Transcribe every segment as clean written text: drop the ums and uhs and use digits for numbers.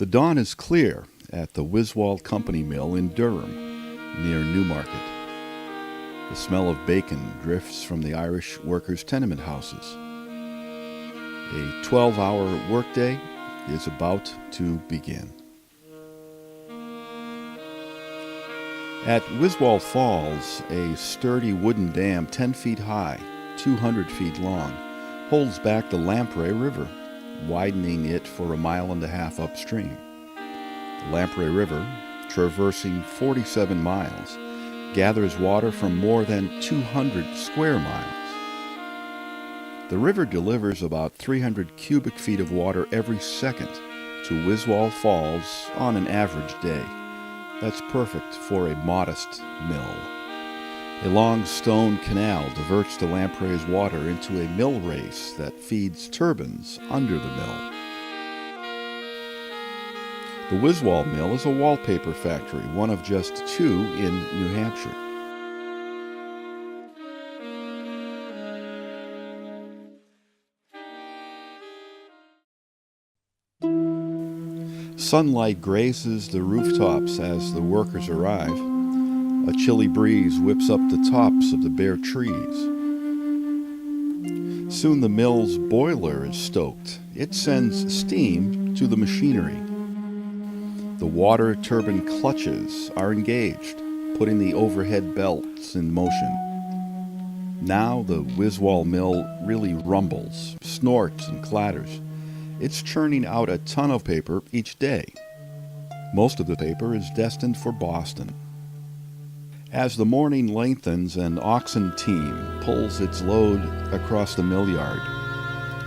The dawn is clear at the Wiswall Company Mill in Durham, near Newmarket. The smell of bacon drifts from the Irish workers' tenement houses. A 12-hour workday is about to begin. At Wiswall Falls, a sturdy wooden dam 10 feet high, 200 feet long, holds back the Lamprey River, widening it for 1.5 miles upstream. The Lamprey River, traversing 47 miles, gathers water from more than 200 square miles. The river delivers about 300 cubic feet of water every second to Wiswall Falls on an average day. That's perfect for a modest mill. A long stone canal diverts the Lamprey's water into a mill race that feeds turbines under the mill. The Wiswall Mill is a wallpaper factory, one of just 2 in New Hampshire. Sunlight grazes the rooftops as the workers arrive. A chilly breeze whips up the tops of the bare trees. Soon the mill's boiler is stoked. It sends steam to the machinery. The water turbine clutches are engaged, putting the overhead belts in motion. Now the Wiswall Mill really rumbles, snorts, and clatters. It's churning out a ton of paper each day. Most of the paper is destined for Boston. As the morning lengthens, an oxen team pulls its load across the mill yard.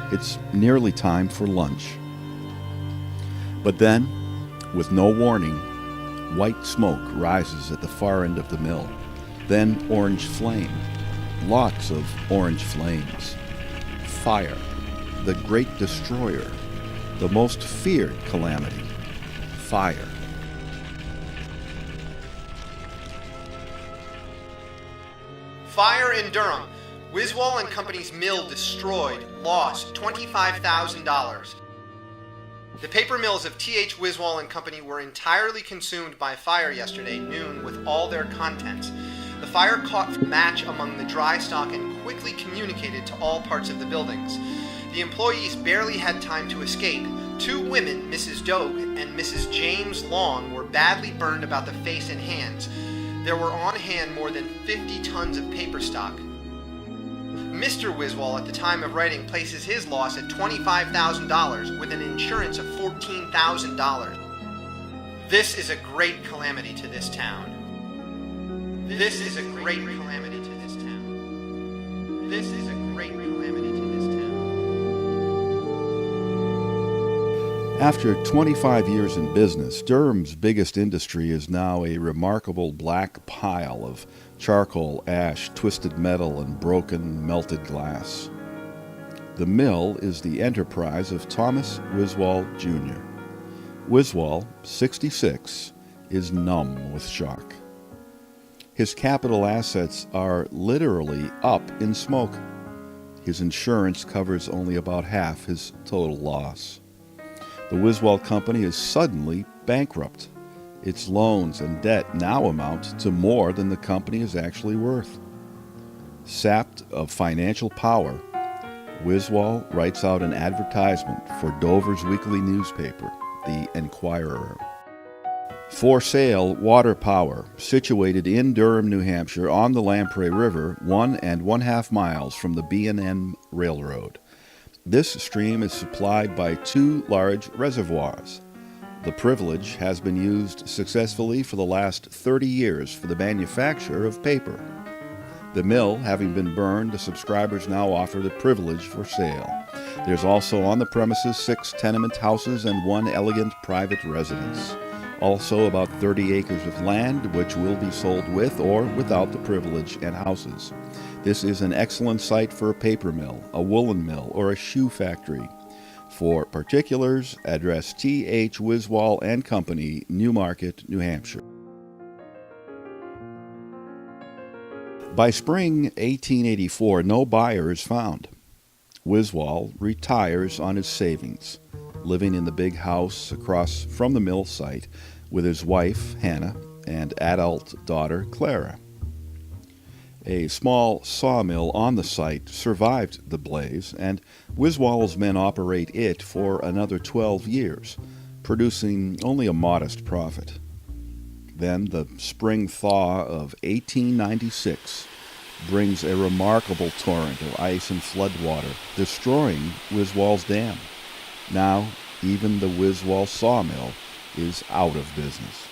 It's nearly time for lunch. But then, with no warning, white smoke rises at the far end of the mill. Then orange flame. Lots of orange flames. Fire, the great destroyer, the most feared calamity. Fire. Fire in Durham. Wiswall and Company's mill destroyed, lost $25,000. The paper mills of T.H. Wiswall and Company were entirely consumed by fire yesterday noon with all their contents. The fire caught match among the dry stock and quickly communicated to all parts of the buildings. The employees barely had time to escape. 2 women, Mrs. Doak and Mrs. James Long, were badly burned about the face and hands. There were on hand more than 50 tons of paper stock. Mr. Wiswall, at the time of writing, places his loss at $25,000 with an insurance of $14,000. This is a great calamity to this town. This is a great calamity to this town. This is a great calamity to this town. After 25 years in business, Durham's biggest industry is now a remarkable black pile of charcoal, ash, twisted metal, and broken, melted glass. The mill is the enterprise of Thomas Wiswall, Jr. Wiswall, 66, is numb with shock. His capital assets are literally up in smoke. His insurance covers only about half his total loss. The Wiswall Company is suddenly bankrupt. Its loans and debt now amount to more than the company is actually worth. Sapped of financial power, Wiswall writes out an advertisement for Dover's weekly newspaper, the Enquirer. For sale, water power, situated in Durham, New Hampshire, on the Lamprey River, 1.5 miles from the B&M Railroad. This stream is supplied by 2 large reservoirs. The privilege has been used successfully for the last 30 years for the manufacture of paper. The mill having been burned, the subscribers now offer the privilege for sale. There's also on the premises 6 tenement houses and 1 elegant private residence. Also about 30 acres of land which will be sold with or without the privilege and houses. This is an excellent site for a paper mill, a woolen mill, or a shoe factory. For particulars, address T.H. Wiswall and Company, Newmarket, New Hampshire. By spring 1884, no buyer is found. Wiswall retires on his savings. living in the big house across from the mill site with his wife, Hannah, and adult daughter, Clara. A small sawmill on the site survived the blaze, and Wiswall's men operate it for another 12 years, producing only a modest profit. Then the spring thaw of 1896 brings a remarkable torrent of ice and floodwater, destroying Wiswall's dam. Now, even the Wiswall sawmill is out of business.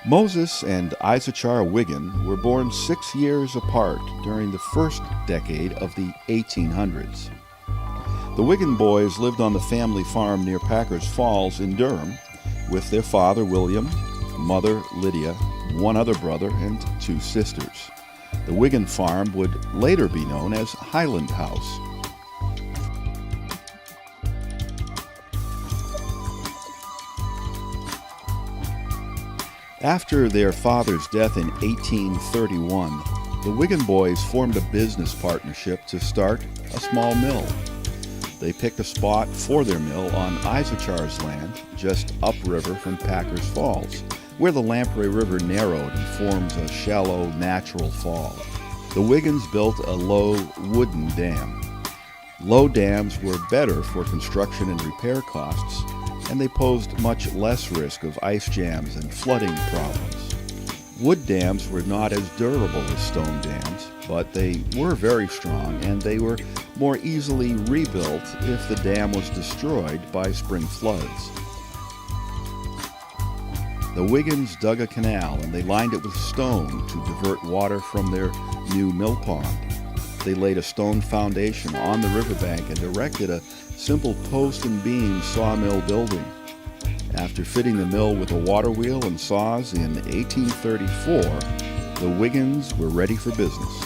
Moses and Issachar Wiggin were born 6 years apart during the first decade of the 1800s. The Wiggin boys lived on the family farm near Packers Falls in Durham with their father William, mother Lydia, one other brother, and 2 sisters. The Wiggin farm would later be known as Highland House. After their father's death in 1831, the Wiggin boys formed a business partnership to start a small mill. They picked a spot for their mill on Issachar's land, just upriver from Packers Falls, where the Lamprey River narrowed and forms a shallow natural fall. The Wiggins built a low wooden dam. Low dams were better for construction and repair costs, and they posed much less risk of ice jams and flooding problems. Wood dams were not as durable as stone dams, but they were very strong, and they were more easily rebuilt if the dam was destroyed by spring floods. The Wiggins dug a canal, and they lined it with stone to divert water from their new mill pond. They laid a stone foundation on the riverbank and erected a simple post and beam sawmill building. After fitting the mill with a water wheel and saws in 1834, the Wiggins were ready for business.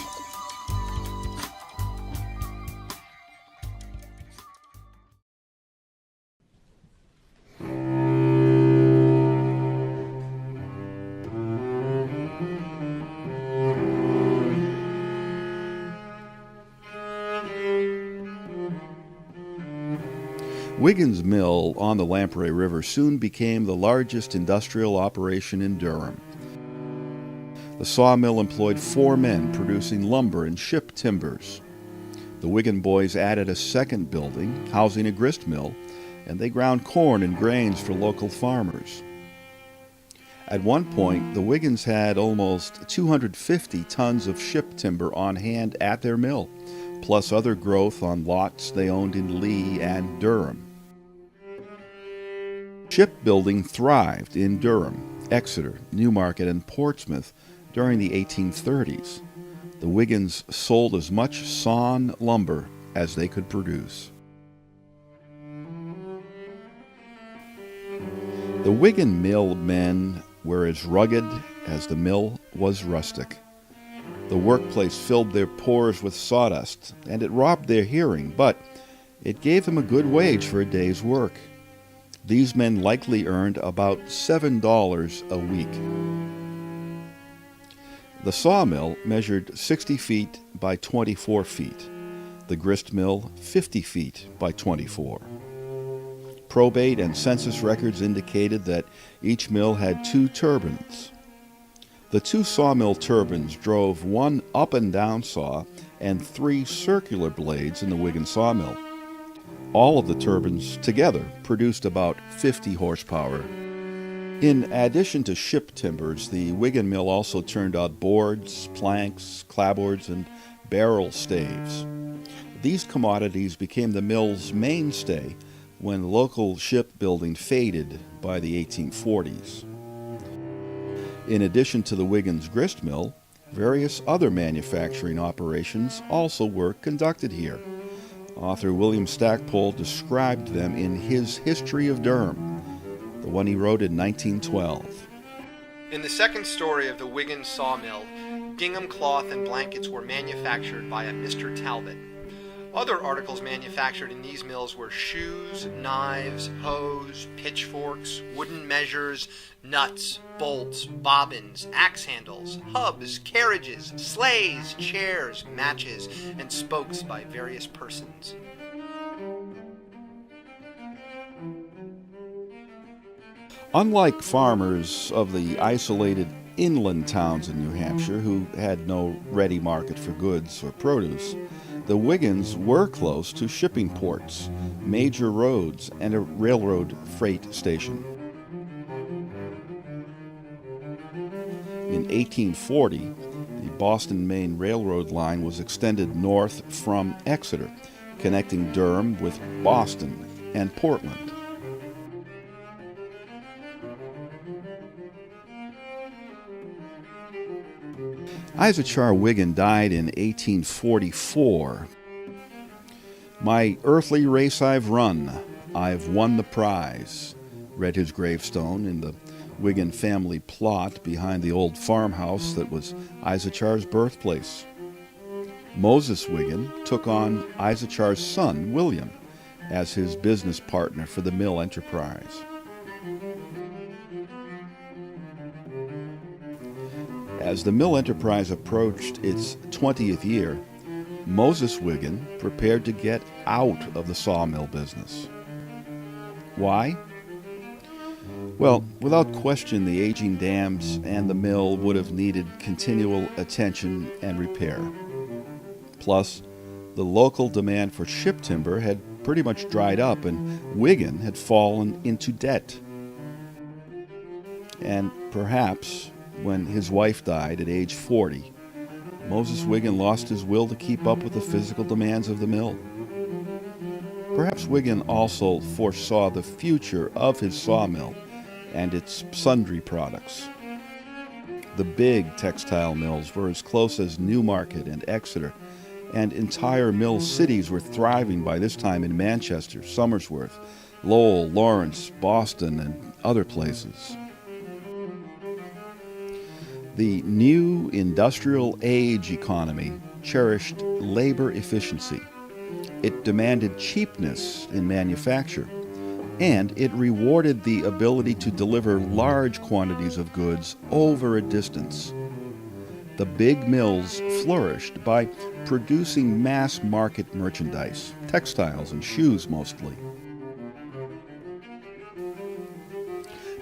Wiggins Mill on the Lamprey River soon became the largest industrial operation in Durham. The sawmill employed 4 men producing lumber and ship timbers. The Wiggin boys added a second building housing a grist mill, and they ground corn and grains for local farmers. At one point, the Wiggins had almost 250 tons of ship timber on hand at their mill, plus other growth on lots they owned in Lee and Durham. Shipbuilding thrived in Durham, Exeter, Newmarket, and Portsmouth during the 1830s. The Wiggins sold as much sawn lumber as they could produce. The Wiggin mill men were as rugged as the mill was rustic. The workplace filled their pores with sawdust, and it robbed their hearing, but it gave them a good wage for a day's work. These men likely earned about $7 a week. The sawmill measured 60 feet by 24 feet. The grist mill, 50 feet by 24. Probate and census records indicated that each mill had 2 turbines. The 2 sawmill turbines drove 1 up and down saw and 3 circular blades in the Wiggin sawmill. All of the turbines together produced about 50 horsepower. In addition to ship timbers, the Wiggin mill also turned out boards, planks, clapboards, and barrel staves. These commodities became the mill's mainstay when local shipbuilding faded by the 1840s. In addition to the Wiggins grist mill, various other manufacturing operations also were conducted here. Author William Stackpole described them in his History of Durham, the one he wrote in 1912. In the second story of the Wiggins sawmill, gingham cloth and blankets were manufactured by a Mr. Talbot. Other articles manufactured in these mills were shoes, knives, hoes, pitchforks, wooden measures, nuts, bolts, bobbins, axe handles, hubs, carriages, sleighs, chairs, matches, and spokes by various persons. Unlike farmers of the isolated inland towns in New Hampshire who had no ready market for goods or produce, the Wiggins were close to shipping ports, major roads, and a railroad freight station. In 1840, the Boston, Maine Railroad line was extended north from Exeter, connecting Durham with Boston and Portland. Issachar Wiggin died in 1844. "My earthly race I've run, I've won the prize," read his gravestone in the Wiggin family plot behind the old farmhouse that was Issachar's birthplace. Moses Wiggin took on Issachar's son, William, as his business partner for the mill enterprise. As the mill enterprise approached its 20th year, Moses Wiggin prepared to get out of the sawmill business. Why? Well, without question, the aging dams and the mill would have needed continual attention and repair. Plus, the local demand for ship timber had pretty much dried up, and Wiggin had fallen into debt. And perhaps, when his wife died at age 40, Moses Wiggin lost his will to keep up with the physical demands of the mill. Perhaps Wiggin also foresaw the future of his sawmill and its sundry products. The big textile mills were as close as Newmarket and Exeter, and entire mill cities were thriving by this time in Manchester, Somersworth, Lowell, Lawrence, Boston, and other places. The new industrial age economy cherished labor efficiency. It demanded cheapness in manufacture, and it rewarded the ability to deliver large quantities of goods over a distance. The big mills flourished by producing mass market merchandise, textiles and shoes mostly.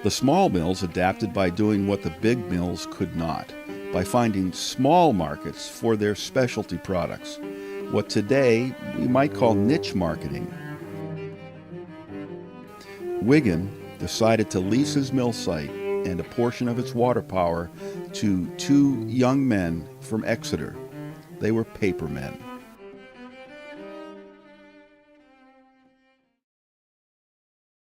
The small mills adapted by doing what the big mills could not, by finding small markets for their specialty products, what today we might call niche marketing. Wiggin decided to lease his mill site and a portion of its water power to two young men from Exeter. They were papermen.